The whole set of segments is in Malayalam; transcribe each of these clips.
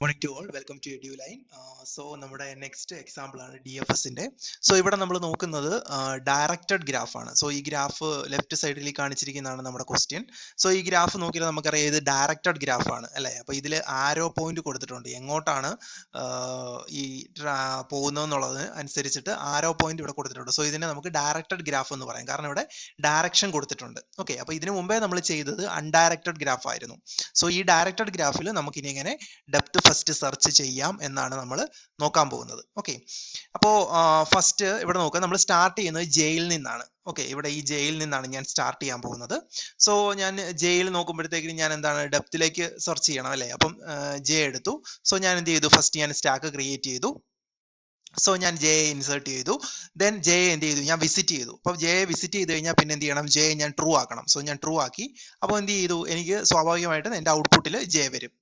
Morning to all, welcome to Eduline. So നമ്മുടെ നെക്സ്റ്റ് എക്സാമ്പിൾ ആണ് ഡി എഫ് എസിന്റെ. സോ ഇവിടെ നമ്മൾ നോക്കുന്നത് ഡയറക്റ്റഡ് ഗ്രാഫ് ആണ്. സോ ഈ ഗ്രാഫ് ലെഫ്റ്റ് സൈഡിൽ കാണിച്ചിരിക്കുന്നതാണ് നമ്മുടെ ക്വസ്റ്റ്യൻ. സോ ഈ ഗ്രാഫ് നോക്കിയാൽ നമുക്കറിയാം ഇത് ഡയറക്റ്റഡ് ഗ്രാഫ് ആണ് അല്ലേ. അപ്പൊ ഇതിൽ ആരോ പോയിന്റ് കൊടുത്തിട്ടുണ്ട്, എങ്ങോട്ടാണ് ഈ പോകുന്നതെന്നുള്ളത് അനുസരിച്ചിട്ട് ആരോ പോയിന്റ് ഇവിടെ കൊടുത്തിട്ടുണ്ട്. സോ ഇതിനെ നമുക്ക് ഡയറക്റ്റഡ് ഗ്രാഫ് എന്ന് പറയാം, കാരണം ഇവിടെ ഡയറക്ഷൻ കൊടുത്തിട്ടുണ്ട്. ഓക്കെ, അപ്പൊ ഇതിനു മുമ്പേ നമ്മൾ ചെയ്തത് അൺഡയറക്റ്റഡ് ഗ്രാഫ് ആയിരുന്നു. സോ ഈ ഡയറക്റ്റഡ് ഗ്രാഫിൽ നമുക്കിനി എങ്ങനെ ഡെപ്ത് ഫസ്റ്റ് സെർച്ച് ചെയ്യാം എന്നാണ് നമ്മൾ നോക്കാൻ പോകുന്നത്. ഓക്കെ, അപ്പോൾ ഫസ്റ്റ് ഇവിടെ നോക്കുക, നമ്മൾ സ്റ്റാർട്ട് ചെയ്യുന്നത് ജെയിൽ നിന്നാണ്. ഓക്കെ, ഇവിടെ ഈ ജെയിൽ നിന്നാണ് ഞാൻ സ്റ്റാർട്ട് ചെയ്യാൻ പോകുന്നത്. സോ ഞാൻ ജെയിൽ നോക്കുമ്പോഴത്തേക്കും ഞാൻ എന്താണ് ഡെപ്തിലേക്ക് സെർച്ച് ചെയ്യണം അല്ലേ. അപ്പം ജെ എടുത്തു. സോ ഞാൻ എന്ത് ചെയ്തു, ഫസ്റ്റ് ഞാൻ സ്റ്റാക്ക് ക്രിയേറ്റ് ചെയ്തു. സോ ഞാൻ ജെ ഇൻസേർട്ട് ചെയ്തു. ദെൻ ജെ എന്ത് ചെയ്തു, ഞാൻ വിസിറ്റ് ചെയ്തു. അപ്പോൾ ജെ വിസിറ്റ് ചെയ്ത് കഴിഞ്ഞാൽ പിന്നെ എന്ത് ചെയ്യണം, ജെ ഞാൻ ട്രൂ ആക്കണം. സോ ഞാൻ ട്രൂ ആക്കി. അപ്പോൾ എന്ത് ചെയ്തു, എനിക്ക് സ്വാഭാവികമായിട്ടും എൻ്റെ ഔട്ട്പുട്ടിൽ ജെ വരും.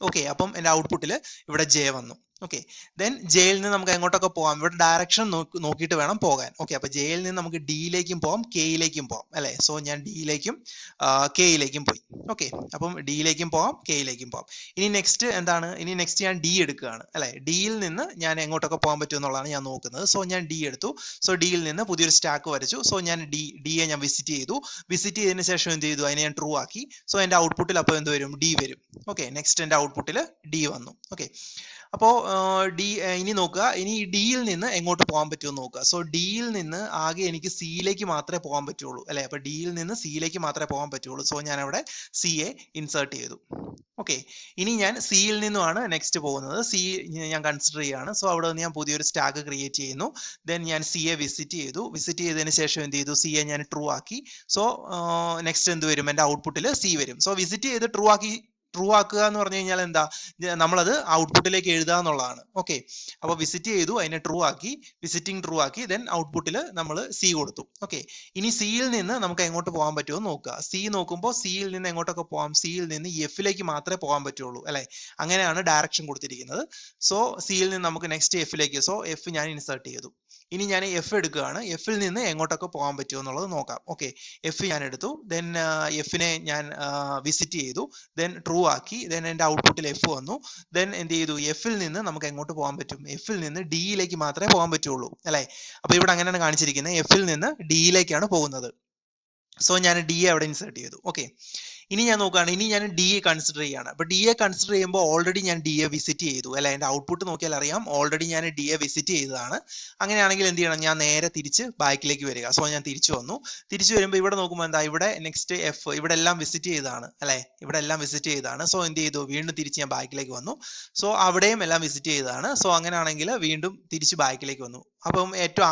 ഓക്കെ, അപ്പം എൻ്റെ ഔട്ട്പുട്ടിൽ ഇവിടെ ജെ വന്നു. ഓക്കെ, ദെൻ ജെയിൽ നിന്ന് നമുക്ക് എങ്ങോട്ടൊക്കെ പോകാം, ഇവിടെ ഡയറക്ഷൻ നോക്കിയിട്ട് വേണം പോകാൻ. ഓക്കെ, അപ്പൊ ജെയിൽ നിന്ന് നമുക്ക് ഡിയിലേക്കും പോകാം, കെയിലേക്കും പോകാം അല്ലെ. സോ ഞാൻ ഡിയിലേക്കും കെയിലേക്കും പോയി. ഓക്കെ, അപ്പം ഡിയിലേക്കും പോകാം, കെയിലേക്കും പോകാം. ഇനി നെക്സ്റ്റ് എന്താണ്, ഇനി നെക്സ്റ്റ് ഞാൻ ഡി എടുക്കുകയാണ് അല്ലെ. ഡിയിൽ നിന്ന് ഞാൻ എങ്ങോട്ടൊക്കെ പോകാൻ പറ്റും എന്നുള്ളതാണ് ഞാൻ നോക്കുന്നത്. സോ ഞാൻ ഡി എടുത്തു. സോ ഡിയിൽ നിന്ന് പുതിയൊരു സ്റ്റാക്ക് വരച്ചു. സോ ഞാൻ ഡിയെ ഞാൻ വിസിറ്റ് ചെയ്തു. വിസിറ്റ് ചെയ്തതിന് ശേഷം എന്ത് ചെയ്തു, അതിനെ ഞാൻ ട്രൂ ആക്കി. സോ എൻ്റെ ഔട്ട്പുട്ടിൽ അപ്പോൾ എന്ത് വരും, ഡി വരും. ഓക്കെ, നെക്സ്റ്റ് എൻ്റെ ഔട്ട്പുട്ടിൽ ഡി വന്നു. ഓക്കെ, അപ്പോൾ ഡി ഇനി നോക്കുക, ഇനി ഡിയിൽ നിന്ന് എങ്ങോട്ട് പോകാൻ പറ്റുമെന്ന് നോക്കുക. സോ ഡിയിൽ നിന്ന് ആകെ എനിക്ക് സിയിലേക്ക് മാത്രമേ പോകാൻ പറ്റുള്ളൂ അല്ലെ. അപ്പൊ ഡിയിൽ നിന്ന് സിയിലേക്ക് മാത്രമേ പോകാൻ പറ്റുള്ളൂ. സോ ഞാൻ അവിടെ സി എ ഇൻസേർട്ട് ചെയ്തു. ഓക്കെ, ഇനി ഞാൻ സിയിൽ നിന്നുമാണ് നെക്സ്റ്റ് പോകുന്നത്. സി ഞാൻ കൺസിഡർ ചെയ്യാണ്. സോ അവിടെ നിന്ന് ഞാൻ പുതിയൊരു സ്റ്റാക്ക് ക്രിയേറ്റ് ചെയ്യുന്നു. ദെൻ ഞാൻ സി എ വിസിറ്റ് ചെയ്തു. വിസിറ്റ് ചെയ്തതിന് ശേഷം എന്ത് ചെയ്തു, സി എ ഞാൻ ട്രൂ ആക്കി. സോ നെക്സ്റ്റ് എന്ത് വരും, എൻ്റെ ഔട്ട്പുട്ടിൽ സി വരും. സോ വിസിറ്റ് ചെയ്ത് ട്രൂ ആക്കുക എന്ന് പറഞ്ഞു കഴിഞ്ഞാൽ എന്താ, നമ്മളത് ഔട്ട്പുട്ടിലേക്ക് എഴുതുക എന്നുള്ളതാണ്. ഓക്കെ, അപ്പൊ വിസിറ്റ് ചെയ്തു, അതിനെ ട്രൂ ആക്കി, വിസിറ്റിംഗ് ട്രൂ ആക്കി, ദെൻ ഔട്ട്പുട്ടിൽ നമ്മൾ സി കൊടുത്തു. ഓക്കെ, ഇനി സിയിൽ നിന്ന് നമുക്ക് എങ്ങോട്ട് പോകാൻ പറ്റുമോ നോക്കുക. സി നോക്കുമ്പോൾ സിയിൽ നിന്ന് എങ്ങോട്ടൊക്കെ പോകാം, സിയിൽ നിന്ന് എഫിലേക്ക് മാത്രമേ പോകാൻ പറ്റുള്ളൂ അല്ലെ. അങ്ങനെയാണ് ഡയറക്ഷൻ കൊടുത്തിരിക്കുന്നത്. സോ സിയിൽ നിന്ന് നമുക്ക് നെക്സ്റ്റ് എഫിലേക്ക്. സോ എഫ് ഞാൻ ഇൻസേർട്ട് ചെയ്തു. ഇനി ഞാൻ എഫ് എടുക്കുകയാണ്. എഫിൽ നിന്ന് എങ്ങോട്ടൊക്കെ പോകാൻ പറ്റുമോ എന്നുള്ളത് നോക്കാം. ഓക്കെ, എഫ് ഞാൻ എടുത്തു. ദെൻ എഫിനെ ഞാൻ വിസിറ്റ് ചെയ്തു. ദെൻ ട്രൂ ആക്കി. ദെൻ എൻ്റെ ഔട്ട്പുട്ടിൽ എഫ് വന്നു. ദെൻ എന്ത് ചെയ്തു, എഫിൽ നിന്ന് നമുക്ക് എങ്ങോട്ട് പോകാൻ പറ്റും, എഫിൽ നിന്ന് ഡിയിലേക്ക് മാത്രമേ പോകാൻ പറ്റുള്ളൂ അല്ലെ. അപ്പൊ ഇവിടെ അങ്ങനെയാണ് കാണിച്ചിരിക്കുന്നത്, എഫിൽ നിന്ന് ഡിയിലേക്കാണ് പോകുന്നത്. സോ ഞാൻ ഡി എ അവിടെ ഇൻസേർട്ട് ചെയ്തു. ഓക്കെ, ഇനി ഞാൻ നോക്കുകയാണ്, ഇനി ഞാൻ ഡി എ കൺസിഡർ ചെയ്യാണ്. അപ്പൊ ഡി എ കൺസിഡർ ചെയ്യുമ്പോൾ ഓൾറെഡി ഞാൻ ഡി എ വിസിറ്റ് ചെയ്തു അല്ലെ. എൻ്റെ ഔട്ട്പുട്ട് നോക്കിയാൽ അറിയാം, ഓൾറെഡി ഞാൻ ഡി എ വിസിറ്റ് ചെയ്തതാണ്. അങ്ങനെയാണെങ്കിൽ എന്ത് ചെയ്യണം, ഞാൻ നേരെ തിരിച്ച് ബാക്കിലേക്ക് വരിക. സോ ഞാൻ തിരിച്ചു വന്നു. തിരിച്ചു വരുമ്പോൾ ഇവിടെ നോക്കുമ്പോൾ എന്താ, ഇവിടെ നെക്സ്റ്റ് എഫ്, ഇവിടെ എല്ലാം വിസിറ്റ് ചെയ്തതാണ് അല്ലെ. ഇവിടെ എല്ലാം വിസിറ്റ് ചെയ്തതാണ്. സോ എന്ത് ചെയ്തു, വീണ്ടും തിരിച്ച് ഞാൻ ബാക്കിലേക്ക് വന്നു. സോ അവിടെയും എല്ലാം വിസിറ്റ് ചെയ്തതാണ്. സോ അങ്ങനെയാണെങ്കിൽ വീണ്ടും തിരിച്ച് ബാക്കിലേക്ക് വന്നു. അപ്പം ഏറ്റവും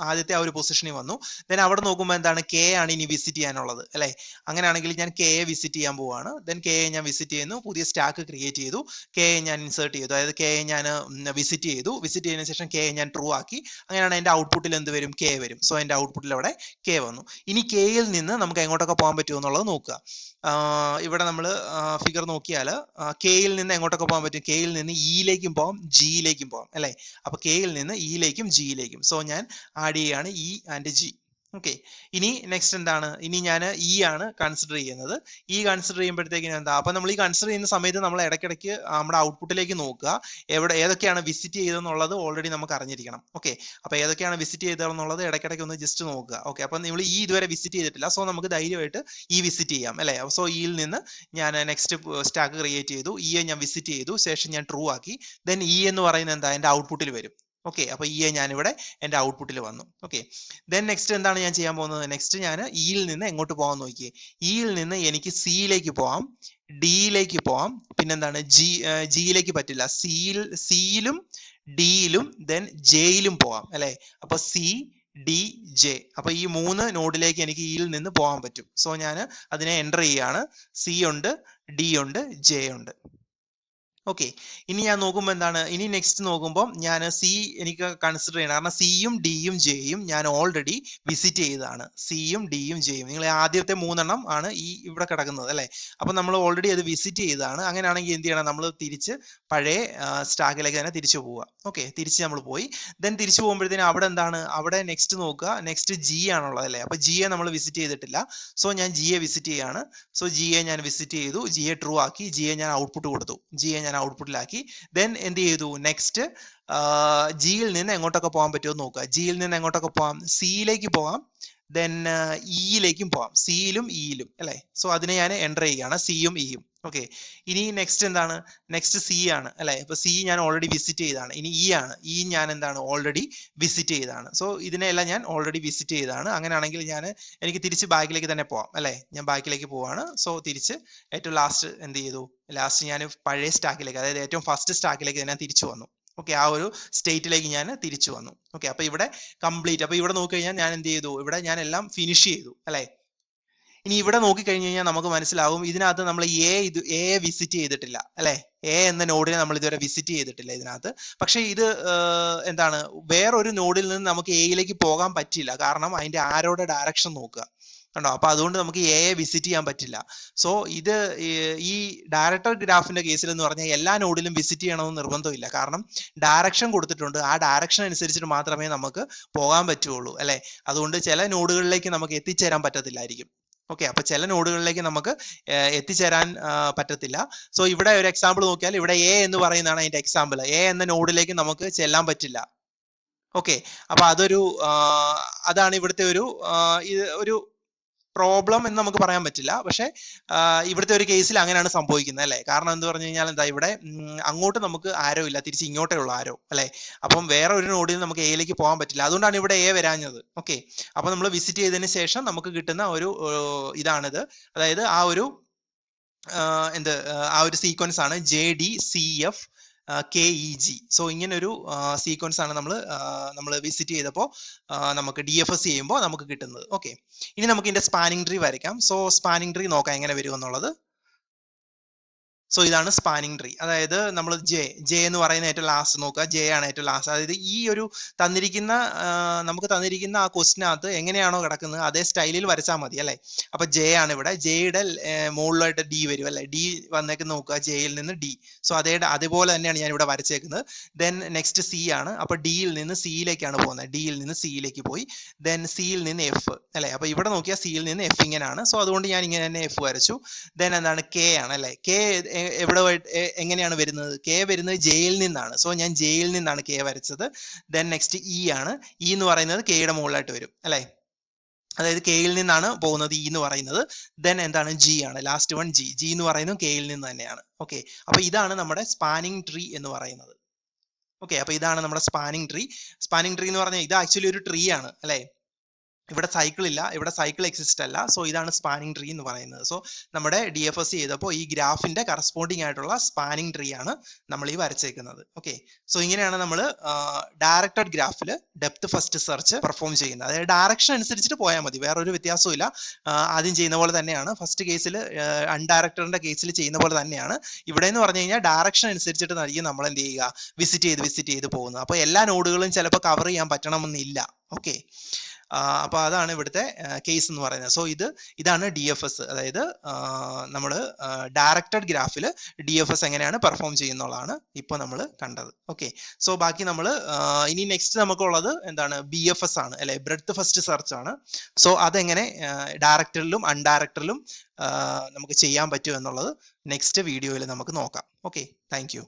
ആദ്യത്തെ ആ ഒരു പൊസിഷനിൽ വന്നു. ദെൻ അവിടെ നോക്കുമ്പോൾ എന്താണ്, കെ ആണ് ഇനി വിസിറ്റ് ചെയ്യാനുള്ളത് അല്ലെ. അങ്ങനെയാണെങ്കിൽ ഞാൻ കെ എ വിസിറ്റ് ചെയ്യാൻ പോവാണ്. ദെൻ കെ എ ഞാൻ വിസിറ്റ് ചെയ്യുന്നു, പുതിയ സ്റ്റാക്ക് ക്രിയേറ്റ് ചെയ്തു, കെ എ ഞാൻ ഇൻസേർട്ട് ചെയ്തു, അതായത് കെ എ ഞാൻ വിസിറ്റ് ചെയ്തു. വിസിറ്റ് ചെയ്തതിനു ശേഷം കെ എ ഞാൻ ട്രൂ ആക്കി. അങ്ങനെയാണ് എൻ്റെ ഔട്ട്പുട്ടിൽ എന്ത് വരും, കെ വരും. സോ എൻ്റെ ഔട്ട്പുട്ടിൽ അവിടെ കെ വന്നു. ഇനി കെയിൽ നിന്ന് നമുക്ക് എങ്ങോട്ടൊക്കെ പോകാൻ പറ്റുമോ എന്നുള്ളത് നോക്കുക. ഇവിടെ നമ്മൾ ഫിഗർ നോക്കിയാൽ കെയിൽ നിന്ന് എങ്ങോട്ടൊക്കെ പോകാൻ പറ്റും, കെയിൽ നിന്ന് ഇയിലേക്കും പോകാം, ജിയിലേക്കും പോകാം അല്ലെ. അപ്പൊ കെയിൽ നിന്ന് ഇയിലേക്കും ജിയിലേക്കും. സോ ഞാൻ ആഡ് ചെയ്യാണ് ഇ ആൻഡ് ജി. ഓക്കെ, ഇനി നെക്സ്റ്റ് എന്താണ്, ഇനി ഞാൻ ഇ ആണ് കൺസിഡർ ചെയ്യുന്നത്. ഇ കൺസിഡർ ചെയ്യുമ്പോഴത്തേക്കിനും എന്താ, അപ്പൊ നമ്മൾ ഈ കൺസിഡർ ചെയ്യുന്ന സമയത്ത് നമ്മൾ ഇടയ്ക്കിടയ്ക്ക് നമ്മുടെ ഔട്ട്പുട്ടിലേക്ക് നോക്കുക, ഏതൊക്കെയാണ് വിസിറ്റ് ചെയ്തെന്നുള്ളത് ഓൾറെഡി നമുക്ക് അറിഞ്ഞിരിക്കണം. ഓക്കെ, അപ്പൊ ഏതൊക്കെയാണ് വിസിറ്റ് ചെയ്തതെന്നുള്ളത് ഇടയ്ക്കിടയ്ക്ക് ഒന്ന് ജസ്റ്റ് നോക്കുക. ഓക്കെ, അപ്പൊ നമ്മൾ ഈ ഇതുവരെ വിസിറ്റ് ചെയ്തിട്ടില്ല. സോ നമുക്ക് ധൈര്യമായിട്ട് ഈ വിസിറ്റ് ചെയ്യാം അല്ലെ. സോ ഇയിൽ നിന്ന് ഞാൻ നെക്സ്റ്റ് സ്റ്റാക്ക് ക്രിയേറ്റ് ചെയ്തു, ഇയെ ഞാൻ വിസിറ്റ് ചെയ്തു, ശേഷം ഞാൻ ട്രൂ ആക്കി. ദെൻ ഇ എന്ന് പറയുന്നത് എന്താ, എൻ്റെ ഔട്ട്പുട്ടിൽ വരും. ഓക്കെ, അപ്പൊ ഇയെ ഞാനിവിടെ എൻ്റെ ഔട്ട്പുട്ടിൽ വന്നു. ഓക്കെ, ദെൻ നെക്സ്റ്റ് എന്താണ് ഞാൻ ചെയ്യാൻ പോകുന്നത്, നെക്സ്റ്റ് ഞാൻ ഇയിൽ നിന്ന് എങ്ങോട്ട് പോകാൻ നോക്കിയേ. ഇയിൽ നിന്ന് എനിക്ക് സിയിലേക്ക് പോവാം, ഡിയിലേക്ക് പോവാം, പിന്നെന്താണ് ജിയിലേക്ക് പറ്റില്ല, സിയിലും ഡിയിലും ദെൻ ജെയിലും പോവാം അല്ലെ. അപ്പൊ സി ഡി ജെ, അപ്പൊ ഈ 3 നോഡിലേക്ക് എനിക്ക് ഇയിൽ നിന്ന് പോകാൻ പറ്റും. സോ ഞാൻ അതിനെ എൻ്റർ ചെയ്യാണ്. സി ഉണ്ട്, ഡി ഉണ്ട്, ജെ ഉണ്ട്. ഓക്കെ, ഇനി ഞാൻ നോക്കുമ്പോൾ എന്താണ്, ഇനി നെക്സ്റ്റ് നോക്കുമ്പോൾ ഞാൻ സി എനിക്ക് കൺസിഡർ ചെയ്യണം. കാരണം സിയും ഡിയും ജെയും ഞാൻ ഓൾറെഡി വിസിറ്റ് ചെയ്തതാണ്. സിയും ഡിയും ജെയും നിങ്ങൾ ആദ്യത്തെ 3 ആണ് ഈ ഇവിടെ കിടക്കുന്നത് അല്ലേ. അപ്പൊ നമ്മൾ ഓൾറെഡി അത് വിസിറ്റ് ചെയ്തതാണ്. അങ്ങനെയാണെങ്കിൽ എന്ത് ചെയ്യണം, നമ്മൾ തിരിച്ച് പഴയ സ്റ്റാക്കിലേക്ക് തന്നെ തിരിച്ചു പോവുക. ഓക്കെ, തിരിച്ച് നമ്മൾ പോയി ദെൻ തിരിച്ചു പോകുമ്പോഴത്തേനും അവിടെ എന്താണ്, അവിടെ നെക്സ്റ്റ് നോക്കുക, നെക്സ്റ്റ് ജി ആണുള്ളത് അല്ലേ. അപ്പൊ ജിയെ നമ്മൾ വിസിറ്റ് ചെയ്തിട്ടില്ല. സോ ഞാൻ ജിയെ വിസിറ്റ് ചെയ്യാണ്. സോ ജിയെ ഞാൻ വിസിറ്റ് ചെയ്തു, ജിയെ ട്രൂ ആക്കി, ജിയെ ഞാൻ ഔട്ട്പുട്ട് കൊടുത്തു, ജിയെ ഞാൻ ഔട്ട്പുട്ടിലാക്കി. ദെൻ എന്ത് ചെയ്തു, നെക്സ്റ്റ് ജിയിൽ നിന്ന് എങ്ങോട്ടൊക്കെ പോകാൻ പറ്റുമോ നോക്കുക. ജിയിൽ നിന്ന് എങ്ങോട്ടൊക്കെ പോകാം, സിയിലേക്ക് പോകാം, ദെൻ ഇയിലേക്കും പോകാം, സിയിലും ഇയിലും അല്ലെ. സോ അതിനെ ഞാൻ എൻ്റർ ചെയ്യുകയാണ്, സിയും ഇയും. ഓക്കെ, ഇനി നെക്സ്റ്റ് എന്താണ്, നെക്സ്റ്റ് സി ആണ് അല്ലെ. ഇപ്പൊ സി ഞാൻ ഓൾറെഡി വിസിറ്റ് ചെയ്താണ്. ഇനി ഇ ആണ്, ഇ ഞാൻ എന്താണ് ഓൾറെഡി വിസിറ്റ് ചെയ്താണ്. സോ ഇതിനെല്ലാം ഞാൻ ഓൾറെഡി വിസിറ്റ് ചെയ്താണ്. അങ്ങനെയാണെങ്കിൽ എനിക്ക് തിരിച്ച് ബാക്കിലേക്ക് തന്നെ പോവാം അല്ലെ. ഞാൻ ബാക്കിലേക്ക് പോവാണ്. സോ തിരിച്ച് ഏറ്റവും ലാസ്റ്റ് എന്ത് ചെയ്തു, ലാസ്റ്റ് ഞാൻ പഴയ സ്റ്റാക്കിലേക്ക്, അതായത് ഏറ്റവും ഫസ്റ്റ് സ്റ്റാക്കിലേക്ക് ഞാൻ തിരിച്ചു വന്നു. ഓക്കെ, ആ ഒരു സ്റ്റേറ്റിലേക്ക് ഞാൻ തിരിച്ചു വന്നു. ഓക്കെ, അപ്പൊ ഇവിടെ കംപ്ലീറ്റ്, അപ്പൊ ഇവിടെ നോക്കി കഴിഞ്ഞാൽ ഞാൻ എന്ത് ചെയ്തു, ഇവിടെ ഞാൻ എല്ലാം ഫിനിഷ് ചെയ്തു അല്ലെ. ഇനി ഇവിടെ നോക്കി കഴിഞ്ഞു കഴിഞ്ഞാൽ നമുക്ക് മനസ്സിലാവും, ഇതിനകത്ത് നമ്മൾ എ വിസിറ്റ് ചെയ്തിട്ടില്ല അല്ലെ. എ എന്ന നോഡിനെ നമ്മൾ ഇതുവരെ വിസിറ്റ് ചെയ്തിട്ടില്ല ഇതിനകത്ത്. പക്ഷെ ഇത് എന്താണ്, വേറൊരു നോഡിൽ നിന്ന് നമുക്ക് എയിലേക്ക് പോകാൻ പറ്റില്ല. കാരണം അതിന്റെ ആരോടെ ഡയറക്ഷൻ നോക്കുക കണ്ടോ. അപ്പൊ അതുകൊണ്ട് നമുക്ക് എയെ വിസിറ്റ് ചെയ്യാൻ പറ്റില്ല. സോ ഇത് ഈ ഡയറക്ടർ ഗ്രാഫിന്റെ കേസിൽ എന്ന് പറഞ്ഞാൽ എല്ലാ നോഡിലും വിസിറ്റ് ചെയ്യണമെന്ന് നിർബന്ധമില്ല. കാരണം ഡയറക്ഷൻ കൊടുത്തിട്ടുണ്ട്, ആ ഡയറക്ഷൻ അനുസരിച്ചിട്ട് മാത്രമേ നമുക്ക് പോകാൻ പറ്റുള്ളൂ അല്ലെ. അതുകൊണ്ട് ചില നോഡുകളിലേക്ക് നമുക്ക് എത്തിച്ചേരാൻ പറ്റത്തില്ലായിരിക്കും. ഓക്കെ, അപ്പൊ ചില നോഡുകളിലേക്ക് നമുക്ക് എത്തിച്ചേരാൻ പറ്റത്തില്ല. സോ ഇവിടെ ഒരു എക്സാമ്പിൾ നോക്കിയാൽ ഇവിടെ എ എന്ന് പറയുന്നതാണ് അതിന്റെ എക്സാമ്പിൾ. എ എന്ന നോഡിലേക്ക് നമുക്ക് ചെല്ലാൻ പറ്റില്ല. ഓക്കെ, അപ്പൊ അതാണ് ഇവിടുത്തെ ഒരു പ്രോബ്ലം എന്ന് നമുക്ക് പറയാൻ പറ്റില്ല. പക്ഷെ ഇവിടുത്തെ ഒരു കേസിൽ അങ്ങനെയാണ് സംഭവിക്കുന്നത് അല്ലെ. കാരണം എന്ന് പറഞ്ഞു കഴിഞ്ഞാൽ എന്താ, ഇവിടെ അങ്ങോട്ട് നമുക്ക് ആരോ ഇല്ല, തിരിച്ച് ഇങ്ങോട്ടേ ഉള്ള ആരോ അല്ലെ. അപ്പം വേറെ ഒരു നോഡിൽ നമുക്ക് എയിലേക്ക് പോകാൻ പറ്റില്ല. അതുകൊണ്ടാണ് ഇവിടെ എ വരാഞ്ഞത്. ഓക്കെ, അപ്പൊ നമ്മൾ വിസിറ്റ് ചെയ്തതിന് ശേഷം നമുക്ക് കിട്ടുന്ന ഒരു ഇതാണിത്. അതായത് ആ ഒരു സീക്വൻസ് ആണ് JDCF KEG. സോ ഇങ്ങനെ ഒരു സീക്വൻസ് ആണ് നമ്മൾ വിസിറ്റ് ചെയ്തപ്പോൾ നമുക്ക് DFS ചെയ്യുമ്പോൾ നമുക്ക് കിട്ടുന്നത്. ഓക്കെ, ഇനി നമുക്ക് ഇതിന്റെ സ്പാനിങ് ട്രീ വരയ്ക്കാം. സോ സ്പാനിങ് ട്രീ നോക്കാം എങ്ങനെ വരും എന്നുള്ളത്. സോ ഇതാണ് സ്പാനിങ് ട്രീ. അതായത് നമ്മൾ ജെ എന്ന് പറയുന്ന ഏറ്റവും ലാസ്റ്റ് നോക്കുക, ജെ ആണ് ഏറ്റവും ലാസ്റ്റ്. അതായത് ഈ ഒരു നമുക്ക് തന്നിരിക്കുന്ന ആ ക്വസ്റ്റിനകത്ത് എങ്ങനെയാണോ കിടക്കുന്നത് അതേ സ്റ്റൈലിൽ വരച്ചാൽ മതി അല്ലെ. അപ്പൊ ജെ ആണ് ഇവിടെ, ജെയുടെ മുകളിലായിട്ട് ഡി വരും അല്ലെ. ഡി വന്നേക്ക് നോക്കുക, ജെയിൽ നിന്ന് ഡി. സോ അതേപോലെ തന്നെയാണ് ഞാൻ ഇവിടെ വരച്ചേക്കുന്നത്. ദെൻ നെക്സ്റ്റ് സി ആണ്. അപ്പൊ ഡിയിൽ നിന്ന് സിയിലേക്കാണ് പോകുന്നത്, ഡിയിൽ നിന്ന് സിയിലേക്ക് പോയി. ദെൻ സിയിൽ നിന്ന് എഫ് അല്ലെ. അപ്പൊ ഇവിടെ നോക്കിയാൽ സിയിൽ നിന്ന് എഫ് ഇങ്ങനെയാണ്. സോ അതുകൊണ്ട് ഞാൻ ഇങ്ങനെ തന്നെ എഫ് വരച്ചു. ദെൻ എന്താണ്, കെ ആണ് അല്ലെ. കെ എങ്ങനെയാണ് വരുന്നത്, കെ വരുന്നത് ജെയിൽ നിന്നാണ്. സോ ഞാൻ ജെയിൽ നിന്നാണ് കെ വരച്ചത്. ദെൻ നെക്സ്റ്റ് ഇ ആണ്. ഇ എന്ന് പറയുന്നത് കെയുടെ മുകളിലായിട്ട് വരും അല്ലെ. അതായത് കെയിൽ നിന്നാണ് പോകുന്നത് ഇ എന്ന് പറയുന്നത്. ദെൻ എന്താണ്, ജി ആണ് ലാസ്റ്റ് വൺ. ജി എന്ന് പറയുന്നത് കെയിൽ നിന്ന് തന്നെയാണ്. ഓക്കെ, അപ്പൊ ഇതാണ് നമ്മുടെ സ്പാനിങ് ട്രീ എന്ന് പറയുന്നത്. ഓക്കെ, അപ്പൊ ഇതാണ് നമ്മുടെ സ്പാനിങ് ട്രീ. സ്പാനിങ് ട്രീ എന്ന് പറഞ്ഞാൽ ഇത് ആക്ച്വലി ഒരു ട്രീ ആണ് അല്ലെ. ഇവിടെ സൈക്കിൾ ഇല്ല, ഇവിടെ സൈക്കിൾ എക്സിസ്റ്റ് അല്ല. സോ ഇതാണ് സ്പാനിങ് ട്രീ എന്ന് പറയുന്നത്. സോ നമ്മുടെ DFS ചെയ്തപ്പോൾ ഈ ഗ്രാഫിന്റെ കറസ്പോണ്ടിങ് ആയിട്ടുള്ള സ്പാനിങ് ട്രീ ആണ് നമ്മൾ ഈ വരച്ചേക്കുന്നത്. ഓക്കെ, സോ ഇങ്ങനെയാണ് നമ്മൾ ഡയറക്റ്റഡ് ഗ്രാഫിൽ ഡെപ്ത് ഫസ്റ്റ് സെർച്ച് പെർഫോം ചെയ്യുന്നത്. അതായത് ഡയറക്ഷൻ അനുസരിച്ചിട്ട് പോയാൽ മതി, വേറൊരു വ്യത്യാസവും ഇല്ല. ആദ്യം ചെയ്യുന്ന പോലെ തന്നെയാണ്, ഫസ്റ്റ് കേസിൽ അൺഡയറക്റ്റഡിന്റെ കേസിൽ ചെയ്യുന്ന പോലെ തന്നെയാണ്. ഇവിടെ എന്ന് പറഞ്ഞു കഴിഞ്ഞാൽ ഡയറക്ഷൻ അനുസരിച്ചിട്ട് നൽകി നമ്മൾ എന്ത് ചെയ്യുക, വിസിറ്റ് ചെയ്ത് പോകുന്നത്. അപ്പോൾ എല്ലാ നോഡുകളും ചിലപ്പോൾ കവർ ചെയ്യാൻ പറ്റണമെന്നില്ല. ഓക്കെ, അപ്പൊ അതാണ് ഇവിടുത്തെ കേസ് എന്ന് പറയുന്നത്. സോ ഇതാണ് DFS. അതായത് നമ്മൾ ഡയറക്റ്റഡ് ഗ്രാഫിൽ DFS എങ്ങനെയാണ് പെർഫോം ചെയ്യുന്നതാണ് ഇപ്പൊ നമ്മൾ കണ്ടത്. ഓക്കെ, സോ ബാക്കി നമ്മൾ ഇനി നെക്സ്റ്റ് നമുക്കുള്ളത് എന്താണ്, BFS ആണ് അല്ലെ, ബ്രെഡ്ത്ത് ഫസ്റ്റ് സെർച്ച് ആണ്. സോ അതെങ്ങനെ ഡയറക്റ്റഡിലും അൺഡയറക്റ്റഡിലും നമുക്ക് ചെയ്യാൻ പറ്റും എന്നുള്ളത് നെക്സ്റ്റ് വീഡിയോയിൽ നമുക്ക് നോക്കാം. Okay, thank you.